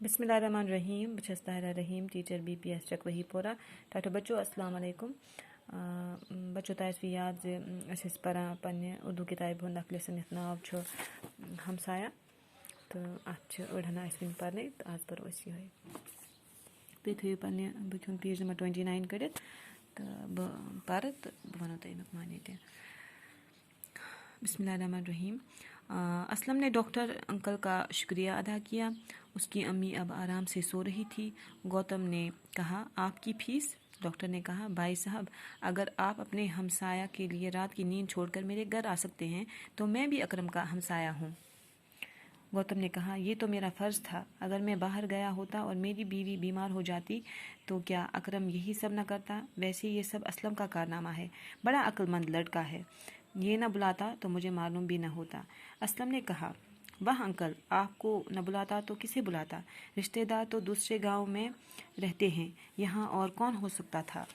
बिस्मिल्लाहिर्रहमानिर्रहीम। बस ताहिरा रहीम teacher BPS चकवहीपोरा टाटो बच्चों अस्सलाम वालेकुम। बच्चों ताइस याद परान पन्ने उर्दू किताब हुंद अख लेसन यथ नाव छु हमसाया तो अत अड़हना वन पर्ने तो आज परो ये तुम थो पे बुक पेज नंबर 29 कड़ित तो बह पर तो बह वनो तुम मानी तह। बिस्मिल्लाहिर्रहमानिर्रहीम। असलम ने डॉक्टर अंकल का शुक्रिया अदा किया। उसकी अम्मी अब आराम से सो रही थी। गौतम ने कहा, आपकी फीस? डॉक्टर ने कहा, भाई साहब, अगर आप अपने हमसाया के लिए रात की नींद छोड़कर मेरे घर आ सकते हैं तो मैं भी अकरम का हमसाया हूँ। गौतम ने कहा, ये तो मेरा फ़र्ज़ था। अगर मैं बाहर गया होता और मेरी बीवी बीमार हो जाती तो क्या अकरम यही सब न करता? वैसे ये सब असलम का कारनामा है। बड़ा अक्लमंद लड़का है। ये न बुलाता तो मुझे मालूम भी न होता। असलम ने कहा, वाह अंकल, आपको न बुलाता तो किसे बुलाता? रिश्तेदार तो दूसरे गांव में रहते हैं, यहाँ और कौन हो सकता था?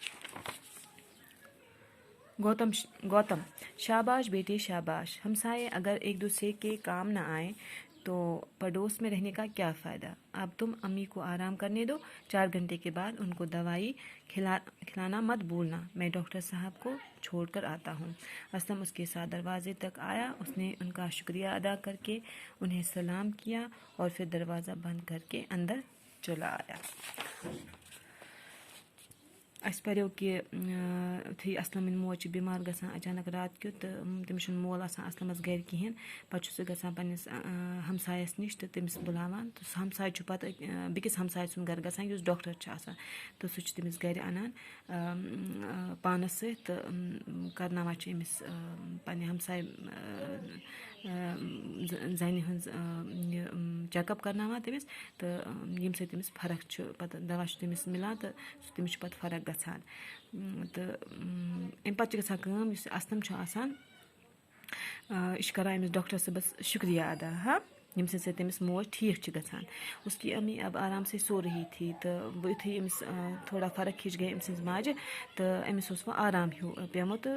गौतम, शाबाश बेटे शाबाश। हमसाए अगर एक दूसरे के काम न आए तो पड़ोस में रहने का क्या फ़ायदा? अब तुम अम्मी को आराम करने दो। 4 घंटे के बाद उनको दवाई खिलाना मत भूलना। मैं डॉक्टर साहब को छोड़कर आता हूँ। असलम उसके साथ दरवाजे तक आया। उसने उनका शुक्रिया अदा करके उन्हें सलाम किया और फिर दरवाज़ा बंद करके अंदर चला आया। अस परो कि थी असलम मोज बीमार गसान अचानक रात क्यों तो तमिस मोल असलमस घर कहें पे सह गसान पन्निस हमसायस निश तो तमिस बुलावान तो हमसाय पे बिकिस हमसाय सुन घर गसान युस डॉक्टर तो सह तमिस घर अनान पानस सत तो करनावान अमिस पन्ने हमसाय जन हज चेकअप करनावान तमिस तो यम सत तमिस फर्क पत दवा तमिस मिलान तो तमिस पे फर्क गसान तो अम पे गसान असलम करान अमिस डॉक्टर सबस शुक्रिया अदा। हाँ, यम से तमिस मोज ठीक गसान। उसकी अम्मी अब आराम से सो रही थी तो युथी अमिस थोड़ा फर्क हिच गई अमिस माजे तो अमिस वो आराम हिू पेमुत तो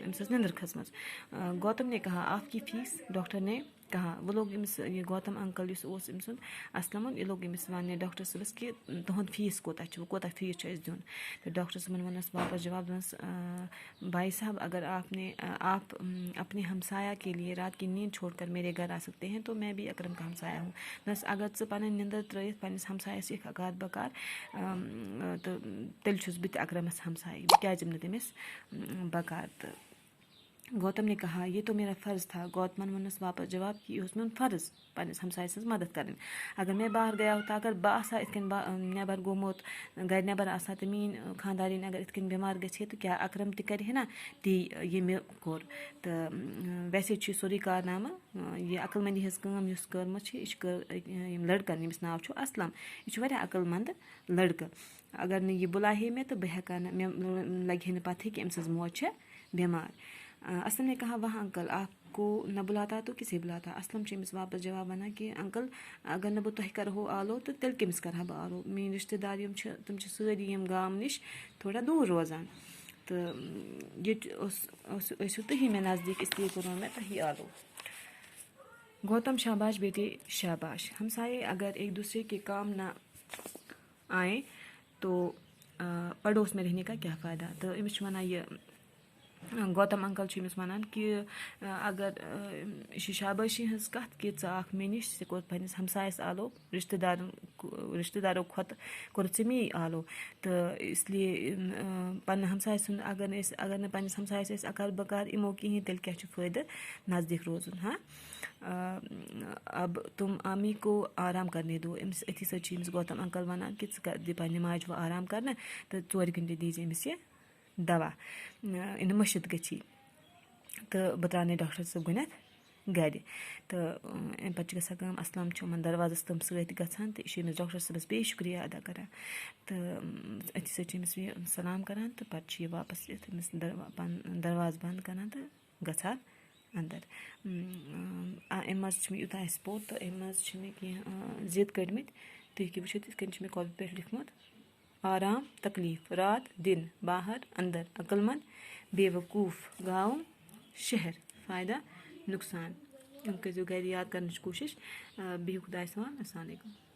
अमिस निंदर खसमस। गौतम ने कहा, आपकी फीस? डॉक्टर ने कहा। वो लोग अमिस ये गौतम अंकल अमिस असलम ये लोग अमिस वन डॉक्टर सबस कि तुहद फीस कोता कोता फीस दिन तो डॉक्टर सबन वनस वापस जवाब दोनस, भाई साहब, अगर आप अपने हमसाया के लिए रात की नींद छोड़कर मेरे घर आ सकते हैं तो मैं भी अकरम का हमसाया हूँ। दस अगर च पन निंदर त्रित पन्निस हमसायस यख अकार बकार तो तेल छुस बह अकरमस हमसाय बह क्या दिम तमिस बकार। तो गौतम ने कहा, ये तो मेरा फ़र्ज़ था। गौतमन वनस वापस जवाब कि यह मे फ़र्ज़ पन्निस हमसाय सज मदद कर। अगर मैं बाहर गया होता, अगर बह आसा इतकन नबर गोमुत घर नबर आसा तो मीन खानदारिन अगर इतकन बीमार गए तो क्या अकरम तह कर ना ती ये मे कोर। तो वैसे सोरी कारनामा यह अकलमंदी हज काम युस कर्मत यह लड़कन यमिस नाव छु असलम। यह अकलमंद लड़का। अगर न यह बुलाहे मे तो बह हेका मे लगे न पता कि अम्स मोज बीमार। असलम ने कहा, वाह अंकल, आपको न बुलाता तो किसे बुलाता? असलम अमिस वापस जवाब वन कि अंकल, अगर न बह करो आलो तो तेल कमिस कर बह आलो? मेन रिश्तेदार तुम सारी गाम निश थोड़ा दूर रोजान तो ये तुही मे नज़दीक इसलिए करो मैं तुही आलो। गौतम, शाबाश बेटे शाबाश। हमसाए अगर एक दूसरे के काम ना आए तो पड़ोस में रहने का क्या फ़ायदा? तो अमिस वन ये गौतम अंकल वन कि अगर शाबाशी हज कत कि च मे निश कोर पन्निस हमसायस आलो रिश्तेदारों खुद कोर मे आलो तो इसलिए पन हमसाय सुन अगर न पन्निस हमसायस अकार बकार इमो कहें तेल क्या फ़ायदा नज़दीक रोजुन। हाँ, अब तुम अम्मी को आराम करने दो। अमिस अथी सच गौतम अंकल वन कि दि पन्ने माज वो आराम करना तो 4 घंटे दीजिए अमिस ये दवा इन मशिद गई तो बह त्रा डॉक्टर सब गुनत घर। तो अम पे गसान असलम उमन दरवाजस तम सत गसान तो यह डॉक्टर सबस बे शुक्रिया अदा कर तो अथी समिस सलाम करान तो पे वापस अमिस दरवाज बंद करान तो गसान अंदर। अम मज यूत पोर तो अम मज मे कह जिद कड़मत तुम वो इतन मे कॉपी पे लिखमुत, आराम तकलीफ, रात दिन, बाहर अंदर, अक्लमंद बेवकूफ़, गाँव शहर, फ़ायदा नुकसान। कर घर याद कर कोशिश। बिहु खुदायस हवाल। अस्सलाम वालेकुम।